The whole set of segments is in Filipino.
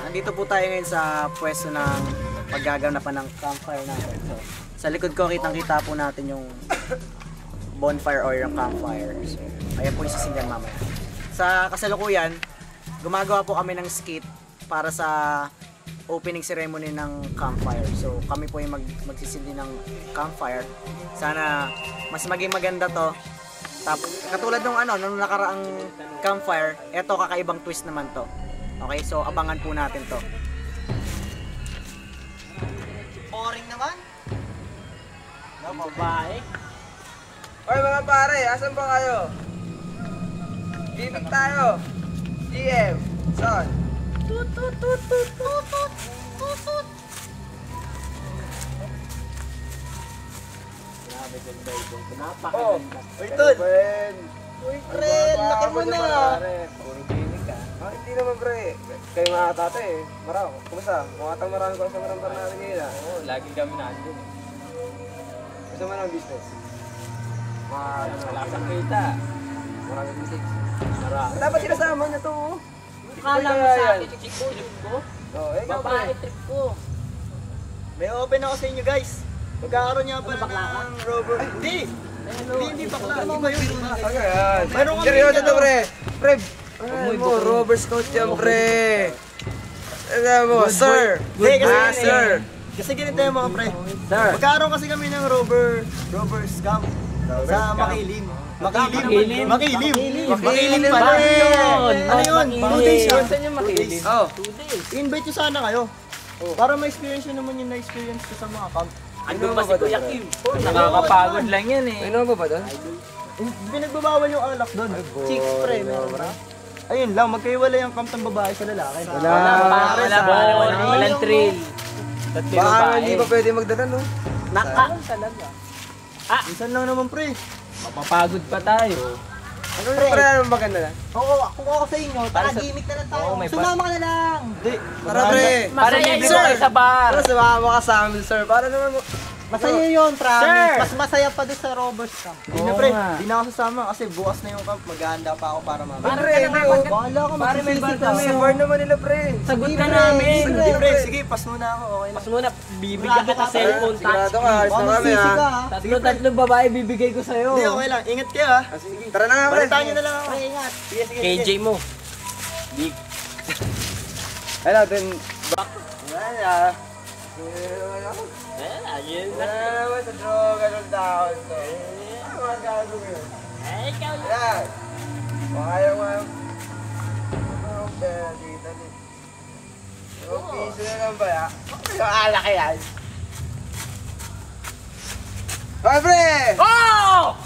Andito po tayo ngayon sa pwesto ng paggaganapan ng campfire natin. So, sa likod ko kitang-kita po natin yung bonfire or yung campfire. So, ayan po yung sisindihan mamaya. Sa kasalukuyan, gumagawa po kami ng skit para sa opening ceremony ng campfire. So, kami po yung magsisindi ng campfire. Sana mas maging maganda to. Katulad nung nakaraang campfire, eto kakaibang twist naman to. Okay, so abangan po natin to. Boring naman. No, babae. Oy mga pare, asan ba kayo? Gimik tayo. GM, son. Tut tut tut tut tut tut tut tut. Grabe ganda ito. Napakaganda. Uy, Tod! Uy, pre, laki mo na. Puro gimik ka. Ah, hindi naman pre. Kayo mga tate eh. Marami. Kumusta? Mukhang marami ko sa maramdaman natin ngayon ah. Oo, lagi kami nandun. Gusto mo ng business? Wala kang kita. Marami business. Marami. Dapat sinasama niya to oh. Akala mo sa akin, trip ko? Oh, eh, Babae, trip ko. May open ako sa inyo, guys. Magkakaroon niya pa ng rover. Hindi! Hindi bakla. Iba yun. Ano yan? Mayroon kami Seryoso dyan, to pre. Pre, ano mo? Robber Scout yan pre. Ano mo? Sir. Hindi, kasi Ah, yun sir. Kasi ganito yung mga pre. Sir. Magkakaroon kasi kami ng rover scam sa Makilim. Makilim pala. Ano yun? 2 days yun. Saan yung makilim? Oh. 2 days. I-invite nyo sana kayo. Para ma-experience nyo naman yung na-experience ko sa mga camp. Andun pa si Kuya Kim. Nakakapagod lang yan eh. Ano ba ba doon? Pinagbabawal yung alak doon. Chicks pre, meron ba? Ayun lang, magkaiwalay ang camp ng babae sa lalaki. Walang thrill. Baka hindi pa pwede magdala no? Talaga. Minsan lang naman pre. Mapapagod pa tayo. Ano pre, ano maganda na? Oo, kung ako sa inyo, tara gimmick na lang tayo. Oo, may Sumama ka na lang. Hindi. Tara pre. Para libre ko kayo sa bar. Ano sumama ka sa amin sir? Para naman mo. Masaya yun, promise. Sir! Mas masaya pa doon sa Roberts Camp. Hindi na Oo pre, nga. hindi na ako sasama kasi bukas na yung camp. Maghahanda pa ako para mamaya. Pre, hindi oh. Bahala ka, Pare, may bar kami. Sa bar naman nila pre. Sagot ka namin. Sige pre, sige, pass muna ako. Okay lang. Mas muna, bibigyan kita cellphone touch. Sigurado ka, ayos na kami Magsisi ka ha. ha. Tatlong babae bibigay ko sa'yo. Hindi, okay lang. Ingat kayo ha. Tara na nga pre. Balitaan nyo na lang ako. Ingat. Sige, sige. KJ mo. Big. Ay natin. Wala. Ayun Wala naman sa droga ng taon to. Ano ang gagawin yun? ikaw Yan. Kung ayaw mo. Ano pera dito ni? Yung piso na lang ba ya? Yung alak yan. Hoy pre! Oh!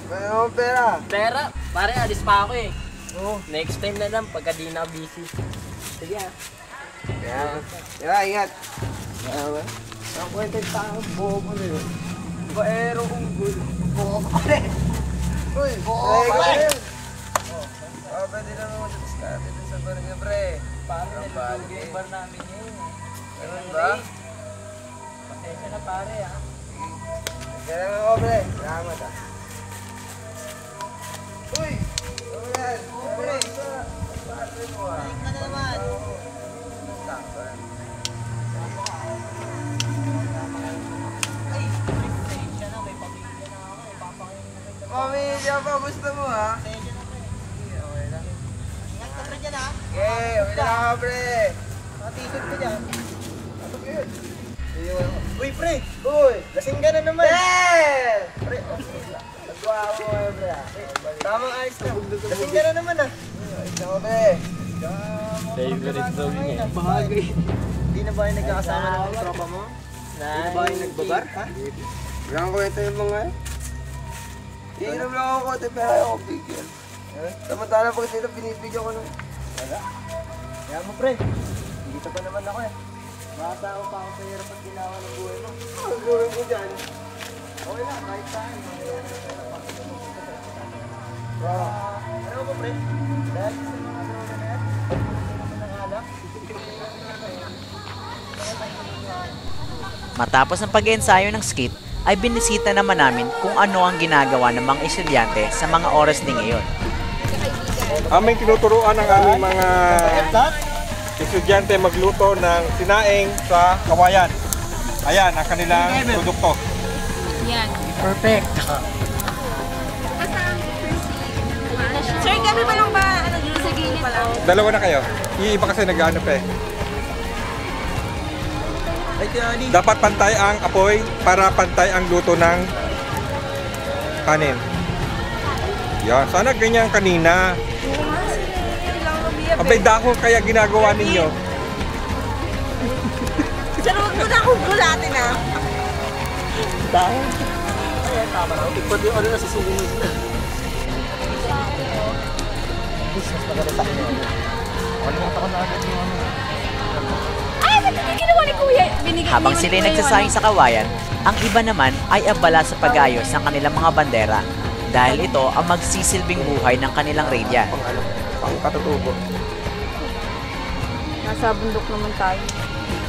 May akong pera. Pera, pare, alis pa ako eh. Oo. Next time na lang, pagka di na busy. Sige ah. Yan, ingat. Yan ba? Ang kwenta yung takang bobo na yun. Baero kong good. Bobo ka rin. Uy, bobo ka rin. Pwede na naman sa diskarte dun sa bar niya, pre. Pare, nalulog yung bar namin yun eh. Ganun ba? Pasensya na pare ah. Kaya naman ako, pre. Salamat ah. Uy! Ano yan? Pre, isa. Patre mo ah. Ingat ka na naman. Pamilya pa, gusto mo ha? Ingat ka pre dyan ha. Okay, okay na ka pre. Matisod ka dyan. Ano ba yun? Uy pre, Uy! lasing ka na naman. Eh! Pre, Nagwa mo eh pre ah. tamang ayos na. Lasing ka na naman ha. Ito ko pre. Favorite song niya. Bagay. Hindi na ba yung nagkakasama ng tropa mo? Hindi na ba yung nagbabar? Ha? Walang kwenta yung mga eh. Iinom lang ako konti pero ayaw ko bigyan. Samantala pag dito binibigyan ko ng... Wala. Kaya mo pre, dito pa naman ako eh. Makasama pa ako sa hirap at ginawa ng buhay mo. Ang gawin ko dyan. Okay lang, kahit saan. Wow. Ano mo pre? Dahil sa mga droga na yan, pag-inom ng alak. Matapos ang pag-ensayo ng skit, ay binisita naman namin kung ano ang ginagawa ng mga estudyante sa mga oras ni ngayon. Aming tinuturuan ang aming mga estudyante magluto ng sinaing sa kawayan. Ayan ang kanilang produkto. Yan. Perfect. Sir, gabi pa lang ba? Ano dito sa gilid pa lang? Dalawa na kayo. Yung iba kasi nag-ano pa eh. Dapat pantay ang apoy para pantay ang luto ng kanin. Yan, sana ganyan kanina. Abay, dahon kaya ginagawa ninyo. Sir, huwag mo na akong gulatin ah. Dahon. Ayan, tama na. Ipod yung ano na sa susunod na. Mas maganda sa inyo. Ano na ako na agad yung ano. Ay, ba't hindi ginawa ni Kuya? Binigyan Habang ni sila'y Kuya yung nagsasayang sa kawayan, ang iba naman ay abala sa pag-ayos ng kanilang mga bandera dahil ito ang magsisilbing buhay ng kanilang radiant. Pang katutubo. Nasa bundok naman tayo.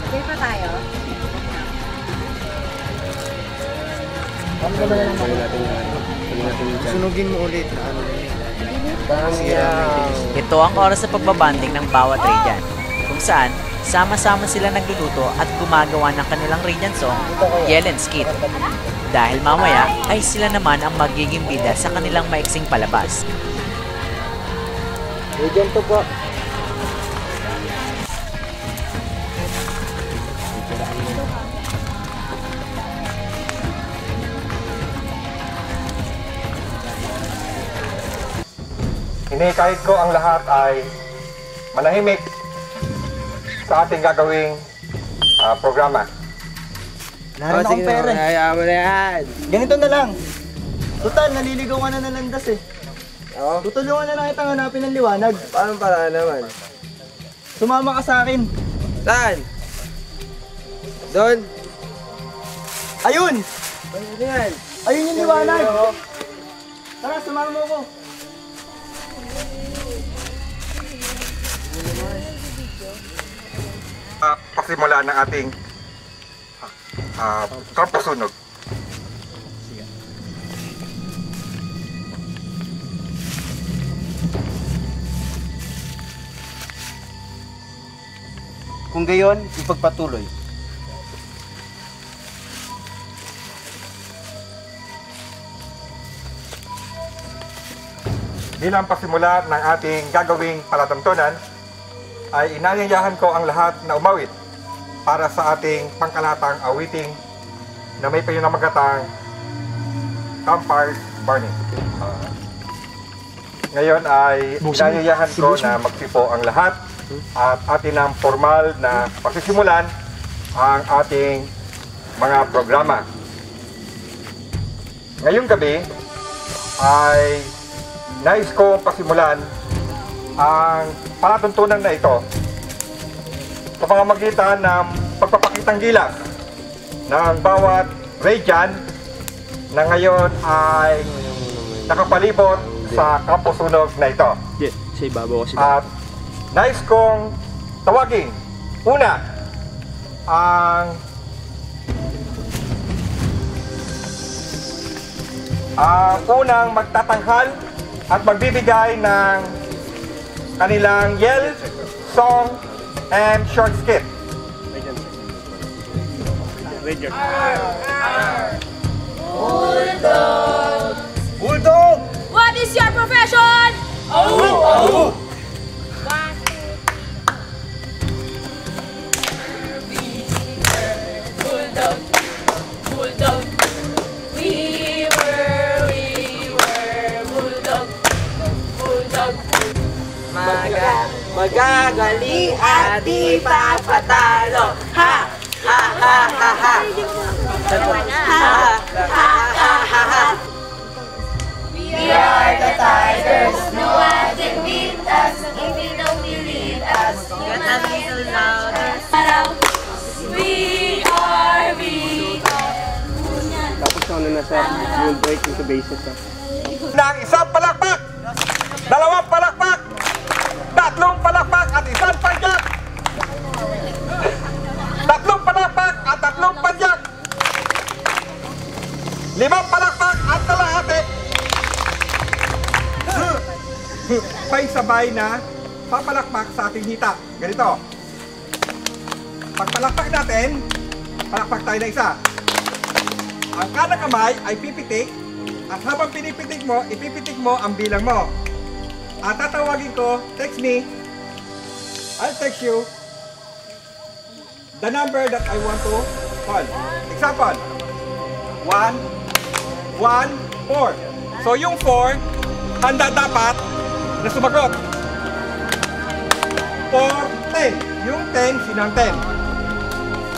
Okay pa tayo? Sunugin mo ulit na ano yun. Ito ang oras sa pagbabanding ng bawat radiant, kung saan sama-sama sila nagluluto at gumagawa ng kanilang radiant song, Yell and Skit. Dahil mamaya ay sila naman ang magiging bida sa kanilang maiksing palabas. Radiant to po. Inikahit ko ang lahat ay manahimik sa ating gagawing programa. Naroon akong pera eh. Hayaan mo na yan. Ganito na lang. Total, naliligaw ka na ng landas eh. Oo. Tutulungan na lang kitang hanapin ng liwanag. Paano para naman? Sumama ka sa akin. Saan? Doon? Ayun! Ano yan? Ayun yung liwanag. Tara, sumama mo ko. Pasimula ng ating kampusunog. Kung gayon, ipagpatuloy. Bilang pasimula ng ating gagawing palatuntunan, ay inanyayahan ko ang lahat na umawit para sa ating pangkalatang awiting na may pinamagatang Campfire Burning. Ngayon ay inanyayahan ko na magsipo ang lahat at atin ang formal na pagsisimulan ang ating mga programa. Ngayong gabi ay nais ko pasimulan ang palatuntunan na ito sa pamamagitan ng pagpapakitang gilas ng bawat radiant na ngayon ay nakapalibot sa kampusunog na ito. Sa ibabaw kasi. At nais kong tawagin una ang unang magtatanghal at magbibigay ng kanilang yell, song, and short skit. Bulldog! What is your profession? Bulldog. We were bulldog. Bulldog. Magagali at di papatalo. Ha! Ha ha ha ha! We are the tigers. No one can beat us if you don't believe us. Got a little louder. We are. Tapos ano na sa yung break yung sa bases ha. Ng isang palakpak, dalawang palakpak, tatlong palakpak at isang padyak. Tatlong palakpak at tatlong padyak. Limang palakpak at kalahati. May sabay na papalakpak sa ating hita. Ganito. pagpalakpak natin, palakpak tayo na isa. Ang kanang kamay ay pipitik, at habang pinipitik mo, ipipitik mo ang bilang mo. At tatawagin ko, text me, I'll text you the number that I want to call. Example, 1, 1, 4. So yung 4, handa dapat na sumagot. 4, 10. Yung 10, sinang 10?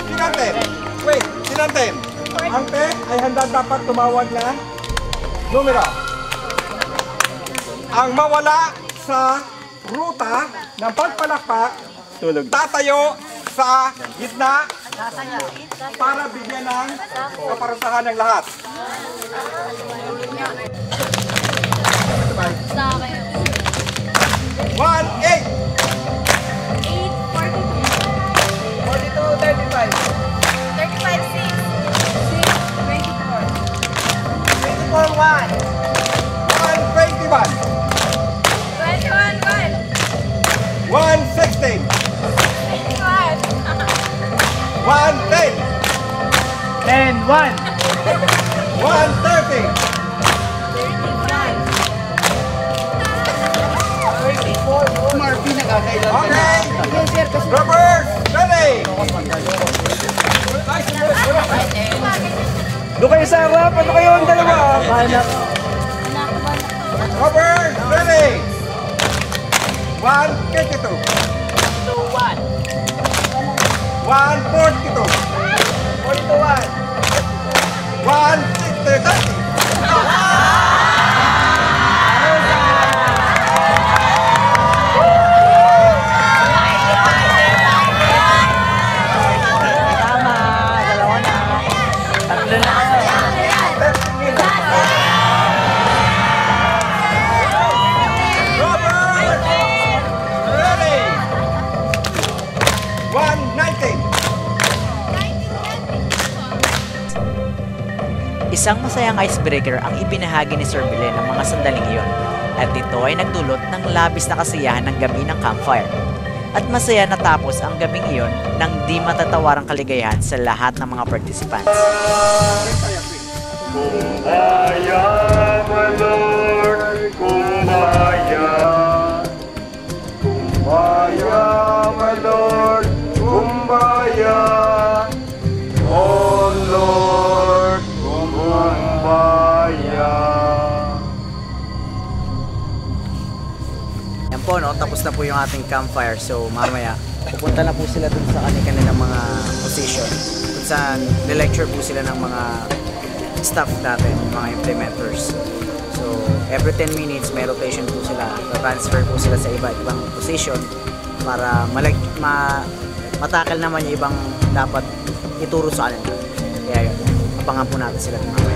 Sinang 10? Wait, sinang 10? Ang 10 ay handa dapat tumawag na numero. Ang mawala sa ruta ng pagpalakpak, tatayo sa gitna para bigyan ng kaparusahan ng lahat. One, 8. 42, 35. 24, 1. 121. 116. 110. 10, 1. 130. 34, Marvin, nagkakailan ka na. Okay. Robbers, ready. Doon kayo sa harap, ano kayo ang dalawa? Robbers, ready. 152. 142. 42, 1. 160. Tama, dalawa na. Tatlo na kayo. Robbers, ready. 119. Isang masayang icebreaker ang ibinahagi ni Sir Belen ng mga sandaling iyon. At ito ay nagdulot ng labis na kasiyahan ng gabi ng campfire. At masaya natapos ang gabing iyon ng di matatawarang kaligayahan sa lahat ng mga participants. Kumbaya, my Lord, kumbaya. Kumbaya, my Lord, kumbaya. Oh Lord, kumbaya. Yan po, no? Tapos na po yung ating campfire. So, mamaya, pupunta na po sila dun sa kanilang mga position. Kung saan, nilecture po sila ng mga staff natin, mga implementers. So, every 10 minutes, may rotation po sila. Transfer po sila sa iba-ibang position para matakal naman yung ibang dapat ituro sa kanila. Kaya yun, abangan po natin sila mamaya.